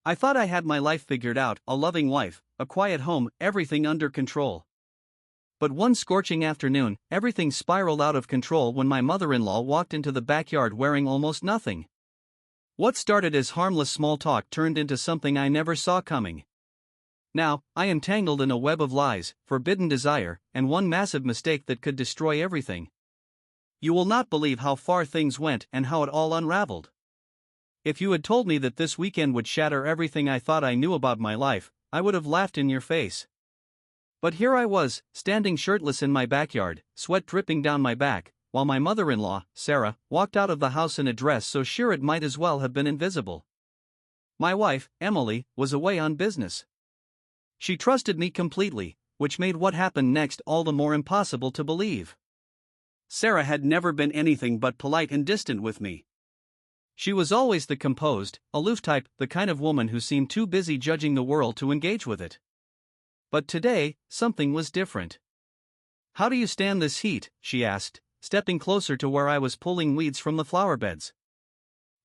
I thought I had my life figured out, a loving wife, a quiet home, everything under control. But one scorching afternoon, everything spiraled out of control when my mother-in-law walked into the backyard wearing almost nothing. What started as harmless small talk turned into something I never saw coming. Now, I am tangled in a web of lies, forbidden desire, and one massive mistake that could destroy everything. You will not believe how far things went and how it all unraveled. If you had told me that this weekend would shatter everything I thought I knew about my life, I would have laughed in your face. But here I was, standing shirtless in my backyard, sweat dripping down my back, while my mother-in-law, Sarah, walked out of the house in a dress so sheer it might as well have been invisible. My wife, Emily, was away on business. She trusted me completely, which made what happened next all the more impossible to believe. Sarah had never been anything but polite and distant with me. She was always the composed, aloof type, the kind of woman who seemed too busy judging the world to engage with it. But today, something was different. "How do you stand this heat?" she asked, stepping closer to where I was pulling weeds from the flower beds.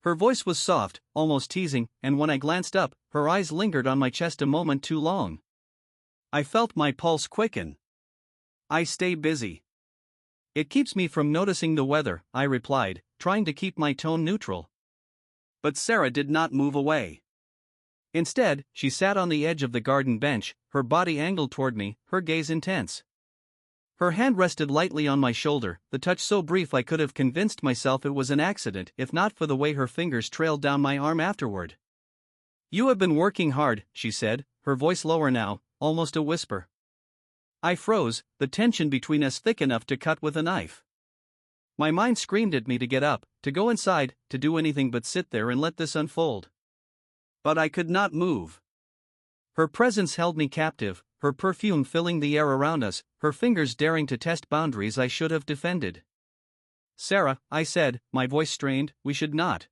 Her voice was soft, almost teasing, and when I glanced up, her eyes lingered on my chest a moment too long. I felt my pulse quicken. "I stay busy. It keeps me from noticing the weather," I replied, trying to keep my tone neutral. But Sarah did not move away. Instead, she sat on the edge of the garden bench, her body angled toward me, her gaze intense. Her hand rested lightly on my shoulder, the touch so brief I could have convinced myself it was an accident if not for the way her fingers trailed down my arm afterward. "You have been working hard," she said, her voice lower now, almost a whisper. I froze, the tension between us thick enough to cut with a knife. My mind screamed at me to get up, to go inside, to do anything but sit there and let this unfold. But I could not move. Her presence held me captive, her perfume filling the air around us, her fingers daring to test boundaries I should have defended. "Sarah," I said, my voice strained, "we should not."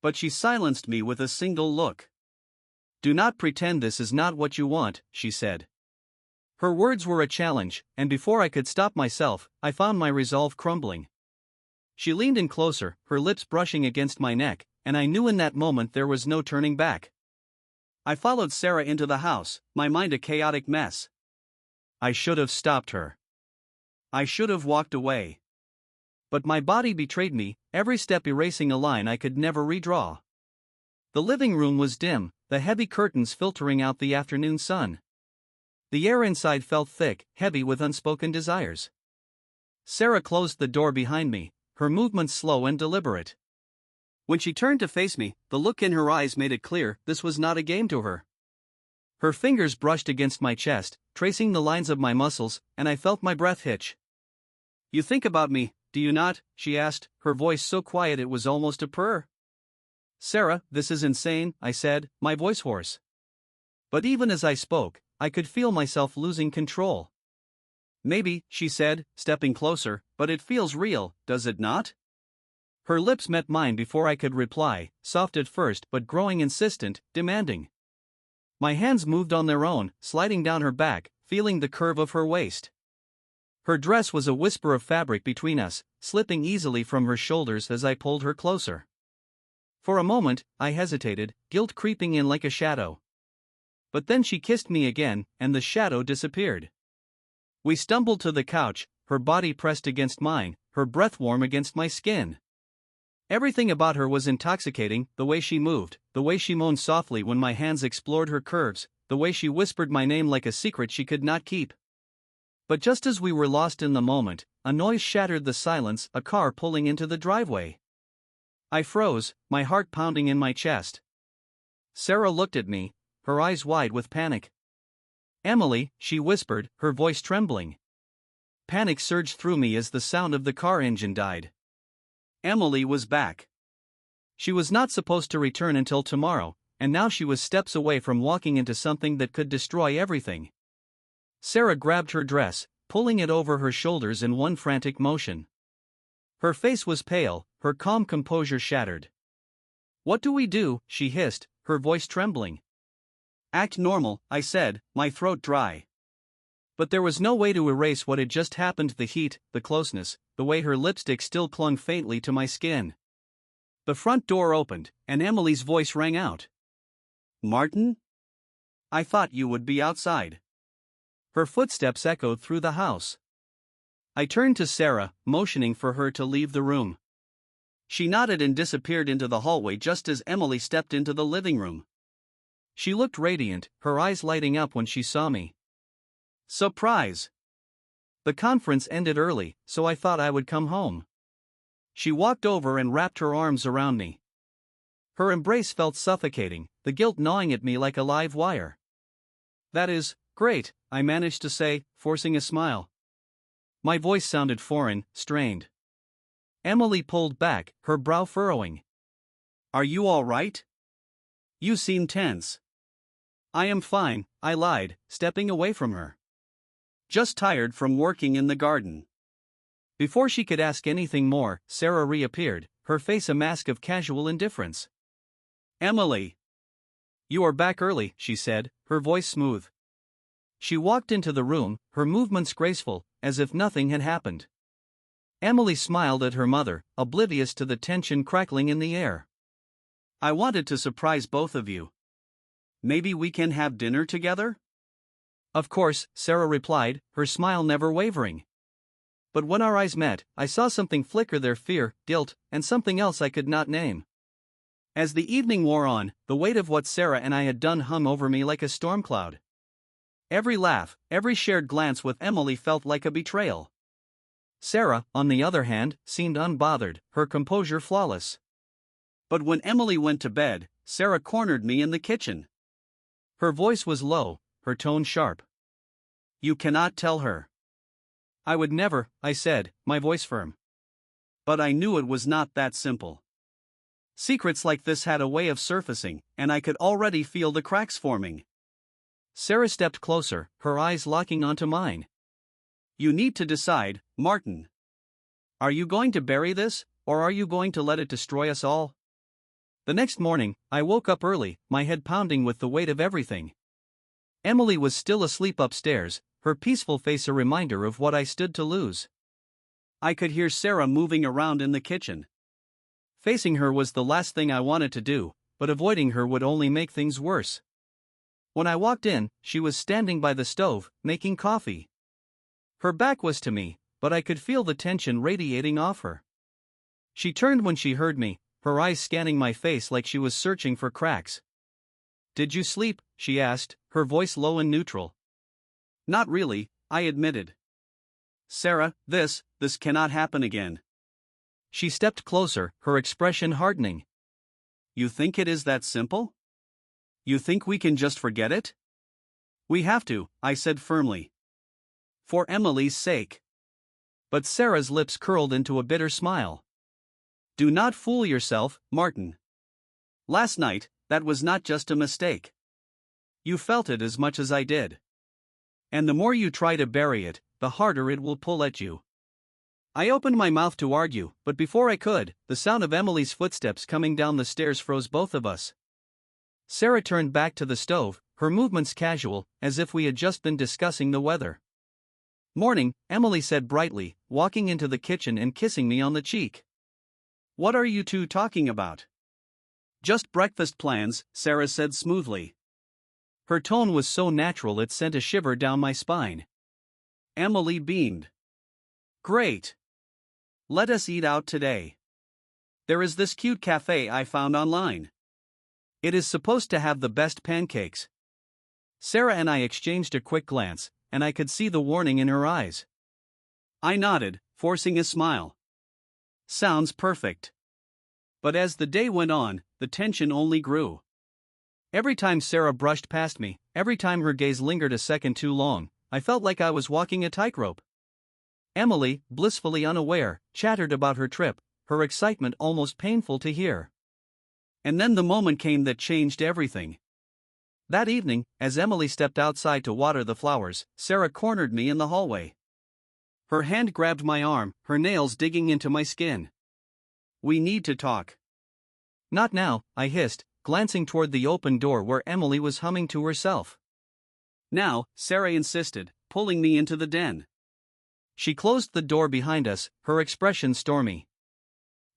But she silenced me with a single look. "Do not pretend this is not what you want," she said. Her words were a challenge, and before I could stop myself, I found my resolve crumbling. She leaned in closer, her lips brushing against my neck, and I knew in that moment there was no turning back. I followed Sarah into the house, my mind a chaotic mess. I should have stopped her. I should have walked away. But my body betrayed me, every step erasing a line I could never redraw. The living room was dim, the heavy curtains filtering out the afternoon sun. The air inside felt thick, heavy with unspoken desires. Sarah closed the door behind me, her movements slow and deliberate. When she turned to face me, the look in her eyes made it clear this was not a game to her. Her fingers brushed against my chest, tracing the lines of my muscles, and I felt my breath hitch. "You think about me, do you not?" she asked, her voice so quiet it was almost a purr. "Sarah, this is insane," I said, my voice hoarse. But even as I spoke, I could feel myself losing control. "Maybe," she said, stepping closer, "but it feels real, does it not?" Her lips met mine before I could reply, soft at first but growing insistent, demanding. My hands moved on their own, sliding down her back, feeling the curve of her waist. Her dress was a whisper of fabric between us, slipping easily from her shoulders as I pulled her closer. For a moment, I hesitated, guilt creeping in like a shadow. But then she kissed me again, and the shadow disappeared. We stumbled to the couch, her body pressed against mine, her breath warm against my skin. Everything about her was intoxicating, the way she moved, the way she moaned softly when my hands explored her curves, the way she whispered my name like a secret she could not keep. But just as we were lost in the moment, a noise shattered the silence, a car pulling into the driveway. I froze, my heart pounding in my chest. Sarah looked at me, her eyes wide with panic. "Emily," she whispered, her voice trembling. Panic surged through me as the sound of the car engine died. Emily was back. She was not supposed to return until tomorrow, and now she was steps away from walking into something that could destroy everything. Sarah grabbed her dress, pulling it over her shoulders in one frantic motion. Her face was pale, her calm composure shattered. "What do we do?" she hissed, her voice trembling. "Act normal," I said, my throat dry. But there was no way to erase what had just happened, the heat, the closeness, the way her lipstick still clung faintly to my skin. The front door opened, and Emily's voice rang out. Martin? I thought you would be outside. Her footsteps echoed through the house. I turned to Sarah, motioning for her to leave the room. She nodded and disappeared into the hallway just as Emily stepped into the living room. She looked radiant, her eyes lighting up when she saw me. Surprise! The conference ended early, so I thought I would come home. She walked over and wrapped her arms around me. Her embrace felt suffocating, the guilt gnawing at me like a live wire. That is great, I managed to say, forcing a smile. My voice sounded foreign, strained. Emily pulled back, her brow furrowing. Are you all right? You seem tense. I am fine, I lied, stepping away from her. Just tired from working in the garden. Before she could ask anything more, Sarah reappeared, her face a mask of casual indifference. Emily. You are back early, she said, her voice smooth. She walked into the room, her movements graceful, as if nothing had happened. Emily smiled at her mother, oblivious to the tension crackling in the air. I wanted to surprise both of you. Maybe we can have dinner together? Of course, Sarah replied, her smile never wavering. But when our eyes met, I saw something flicker there, fear, guilt, and something else I could not name. As the evening wore on, the weight of what Sarah and I had done hung over me like a storm cloud. Every laugh, every shared glance with Emily felt like a betrayal. Sarah, on the other hand, seemed unbothered, her composure flawless. But when Emily went to bed, Sarah cornered me in the kitchen. Her voice was low, her tone sharp. You cannot tell her. I would never, I said, my voice firm. But I knew it was not that simple. Secrets like this had a way of surfacing, and I could already feel the cracks forming. Sarah stepped closer, her eyes locking onto mine. You need to decide, Martin. Are you going to bury this, or are you going to let it destroy us all? The next morning, I woke up early, my head pounding with the weight of everything. Emily was still asleep upstairs, her peaceful face a reminder of what I stood to lose. I could hear Sarah moving around in the kitchen. Facing her was the last thing I wanted to do, but avoiding her would only make things worse. When I walked in, she was standing by the stove, making coffee. Her back was to me, but I could feel the tension radiating off her. She turned when she heard me, her eyes scanning my face like she was searching for cracks. Did you sleep? She asked, her voice low and neutral. Not really, I admitted. Sarah, this cannot happen again. She stepped closer, her expression hardening. You think it is that simple? You think we can just forget it? We have to, I said firmly. For Emily's sake. But Sarah's lips curled into a bitter smile. Do not fool yourself, Martin. Last night, that was not just a mistake. You felt it as much as I did. And the more you try to bury it, the harder it will pull at you. I opened my mouth to argue, but before I could, the sound of Emily's footsteps coming down the stairs froze both of us. Sarah turned back to the stove, her movements casual, as if we had just been discussing the weather. Morning, Emily said brightly, walking into the kitchen and kissing me on the cheek. What are you two talking about? Just breakfast plans, Sarah said smoothly. Her tone was so natural it sent a shiver down my spine. Emily beamed. Great. Let us eat out today. There is this cute cafe I found online. It is supposed to have the best pancakes. Sarah and I exchanged a quick glance, and I could see the warning in her eyes. I nodded, forcing a smile. Sounds perfect. But as the day went on, the tension only grew. Every time Sarah brushed past me, every time her gaze lingered a second too long, I felt like I was walking a tightrope. Emily, blissfully unaware, chattered about her trip, her excitement almost painful to hear. And then the moment came that changed everything. That evening, as Emily stepped outside to water the flowers, Sarah cornered me in the hallway. Her hand grabbed my arm, her nails digging into my skin. We need to talk. Not now, I hissed, glancing toward the open door where Emily was humming to herself. Now, Sarah insisted, pulling me into the den. She closed the door behind us, her expression stormy.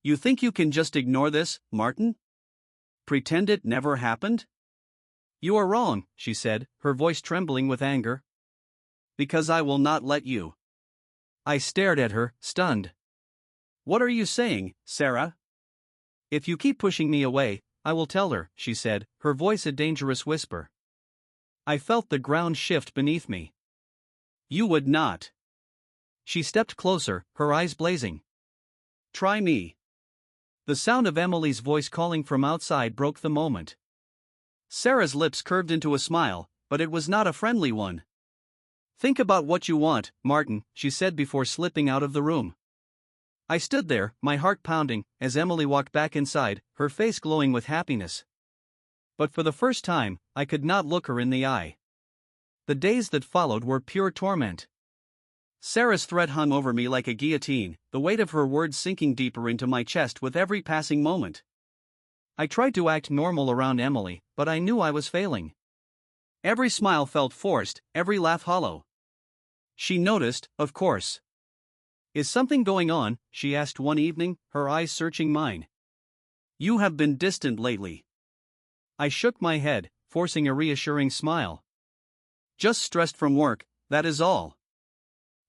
You think you can just ignore this, Martin? Pretend it never happened? You are wrong, she said, her voice trembling with anger. Because I will not let you. I stared at her, stunned. What are you saying, Sarah? If you keep pushing me away, I will tell her, she said, her voice a dangerous whisper. I felt the ground shift beneath me. You would not. She stepped closer, her eyes blazing. Try me. The sound of Emily's voice calling from outside broke the moment. Sarah's lips curved into a smile, but it was not a friendly one. Think about what you want, Martin, she said before slipping out of the room. I stood there, my heart pounding, as Emily walked back inside, her face glowing with happiness. But for the first time, I could not look her in the eye. The days that followed were pure torment. Sarah's threat hung over me like a guillotine, the weight of her words sinking deeper into my chest with every passing moment. I tried to act normal around Emily, but I knew I was failing. Every smile felt forced, every laugh hollow. She noticed, of course. Is something going on? She asked one evening, her eyes searching mine. You have been distant lately. I shook my head, forcing a reassuring smile. Just stressed from work, that is all.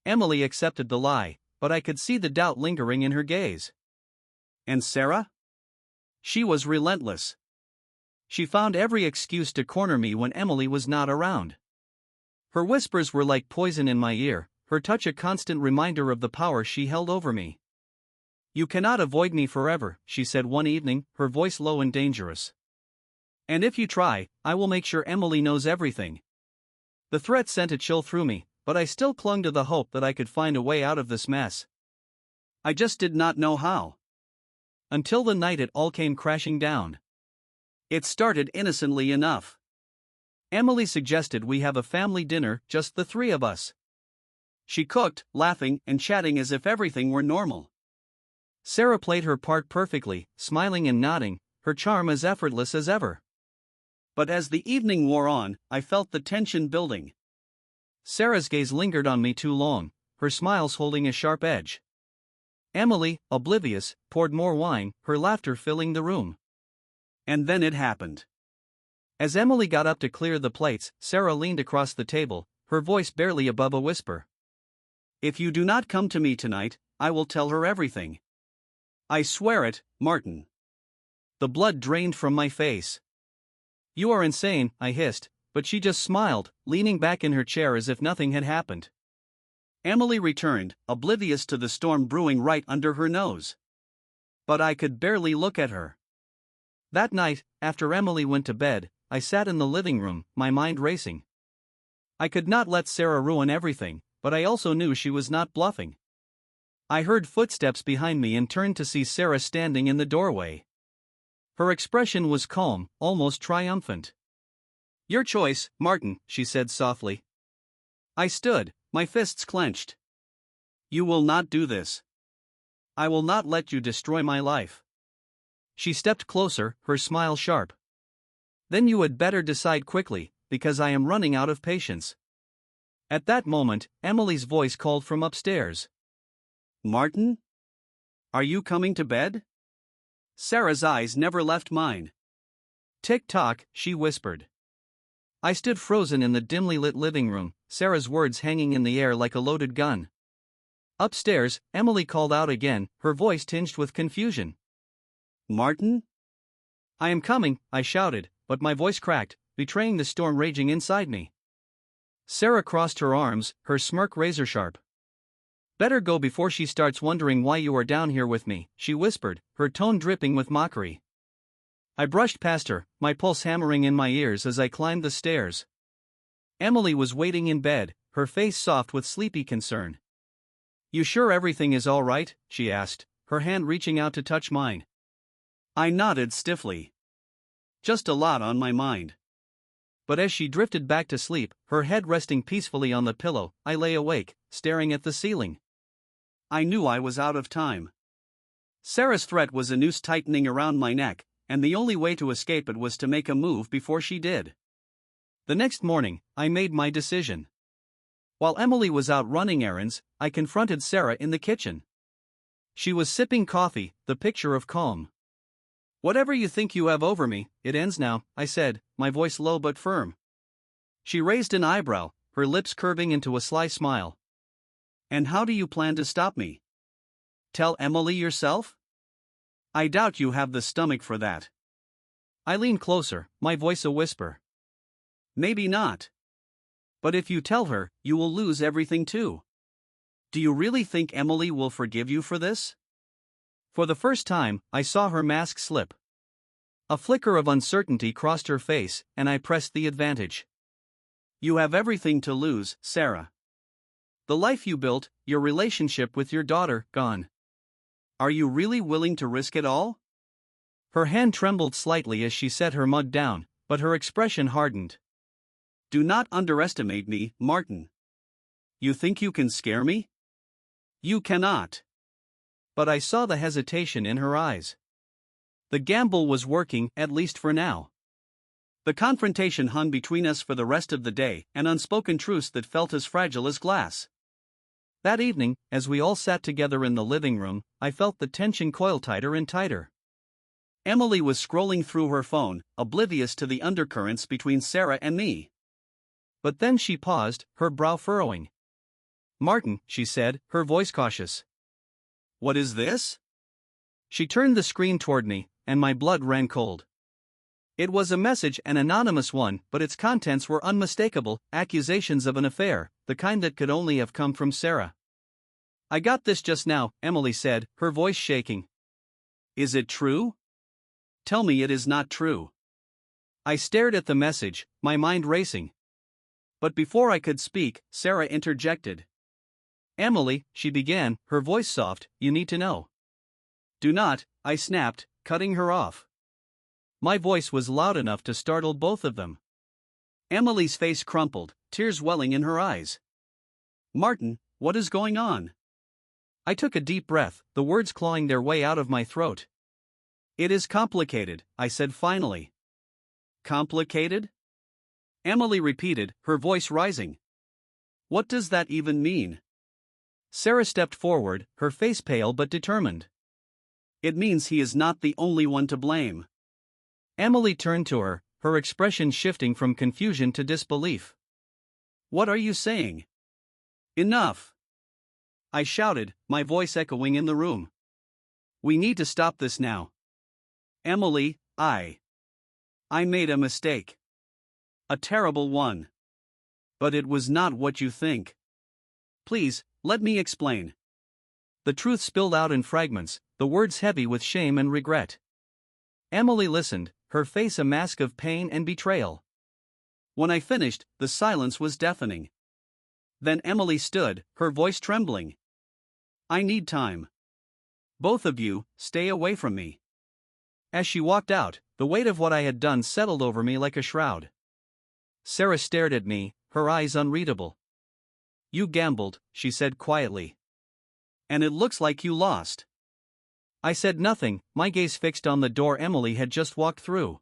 Emily accepted the lie, but I could see the doubt lingering in her gaze. And Sarah? She was relentless. She found every excuse to corner me when Emily was not around. Her whispers were like poison in my ear, her touch a constant reminder of the power she held over me. You cannot avoid me forever, she said one evening, her voice low and dangerous. And if you try, I will make sure Emily knows everything. The threat sent a chill through me, but I still clung to the hope that I could find a way out of this mess. I just did not know how. Until the night it all came crashing down. It started innocently enough. Emily suggested we have a family dinner, just the three of us. She cooked, laughing and chatting as if everything were normal. Sarah played her part perfectly, smiling and nodding, her charm as effortless as ever. But as the evening wore on, I felt the tension building. Sarah's gaze lingered on me too long, her smiles holding a sharp edge. Emily, oblivious, poured more wine, her laughter filling the room. And then it happened. As Emily got up to clear the plates, Sarah leaned across the table, her voice barely above a whisper. If you do not come to me tonight, I will tell her everything. I swear it, Martin. The blood drained from my face. You are insane, I hissed, but she just smiled, leaning back in her chair as if nothing had happened. Emily returned, oblivious to the storm brewing right under her nose. But I could barely look at her. That night, after Emily went to bed, I sat in the living room, my mind racing. I could not let Sarah ruin everything, but I also knew she was not bluffing. I heard footsteps behind me and turned to see Sarah standing in the doorway. Her expression was calm, almost triumphant. Your choice, Martin, she said softly. I stood, my fists clenched. You will not do this. I will not let you destroy my life. She stepped closer, her smile sharp. Then you had better decide quickly, because I am running out of patience. At that moment, Emily's voice called from upstairs. Martin? Are you coming to bed? Sarah's eyes never left mine. Tick-tock, she whispered. I stood frozen in the dimly lit living room, Sarah's words hanging in the air like a loaded gun. Upstairs, Emily called out again, her voice tinged with confusion. Martin? I am coming, I shouted, but my voice cracked, betraying the storm raging inside me. Sarah crossed her arms, her smirk razor-sharp. Better go before she starts wondering why you are down here with me, she whispered, her tone dripping with mockery. I brushed past her, my pulse hammering in my ears as I climbed the stairs. Emily was waiting in bed, her face soft with sleepy concern. You sure everything is all right? She asked, her hand reaching out to touch mine. I nodded stiffly. Just a lot on my mind. But as she drifted back to sleep, her head resting peacefully on the pillow, I lay awake, staring at the ceiling. I knew I was out of time. Sarah's threat was a noose tightening around my neck, and the only way to escape it was to make a move before she did. The next morning, I made my decision. While Emily was out running errands, I confronted Sarah in the kitchen. She was sipping coffee, the picture of calm. Whatever you think you have over me, it ends now, I said, my voice low but firm. She raised an eyebrow, her lips curving into a sly smile. And how do you plan to stop me? Tell Emily yourself? I doubt you have the stomach for that. I leaned closer, my voice a whisper. Maybe not. But if you tell her, you will lose everything too. Do you really think Emily will forgive you for this? For the first time, I saw her mask slip. A flicker of uncertainty crossed her face, and I pressed the advantage. You have everything to lose, Sarah. The life you built, your relationship with your daughter, gone. Are you really willing to risk it all? Her hand trembled slightly as she set her mug down, but her expression hardened. Do not underestimate me, Martin. You think you can scare me? You cannot. But I saw the hesitation in her eyes. The gamble was working, at least for now. The confrontation hung between us for the rest of the day, an unspoken truce that felt as fragile as glass. That evening, as we all sat together in the living room, I felt the tension coil tighter and tighter. Emily was scrolling through her phone, oblivious to the undercurrents between Sarah and me. But then she paused, her brow furrowing. Martin, she said, her voice cautious. What is this? She turned the screen toward me, and my blood ran cold. It was a message, an anonymous one, but its contents were unmistakable, accusations of an affair, the kind that could only have come from Sarah. I got this just now, Emily said, her voice shaking. Is it true? Tell me it is not true. I stared at the message, my mind racing. But before I could speak, Sarah interjected. Emily, she began, her voice soft, you need to know. Do not, I snapped, cutting her off. My voice was loud enough to startle both of them. Emily's face crumpled, tears welling in her eyes. Martin, what is going on? I took a deep breath, the words clawing their way out of my throat. It is complicated, I said finally. Complicated? Emily repeated, her voice rising. What does that even mean? Sarah stepped forward, her face pale but determined. It means he is not the only one to blame. Emily turned to her, her expression shifting from confusion to disbelief. What are you saying? Enough! I shouted, my voice echoing in the room. We need to stop this now. Emily, I made a mistake. A terrible one. But it was not what you think. Please, let me explain. The truth spilled out in fragments, the words heavy with shame and regret. Emily listened, her face a mask of pain and betrayal. When I finished, the silence was deafening. Then Emily stood, her voice trembling. I need time. Both of you, stay away from me. As she walked out, the weight of what I had done settled over me like a shroud. Sarah stared at me, her eyes unreadable. You gambled, she said quietly. And it looks like you lost. I said nothing, my gaze fixed on the door Emily had just walked through.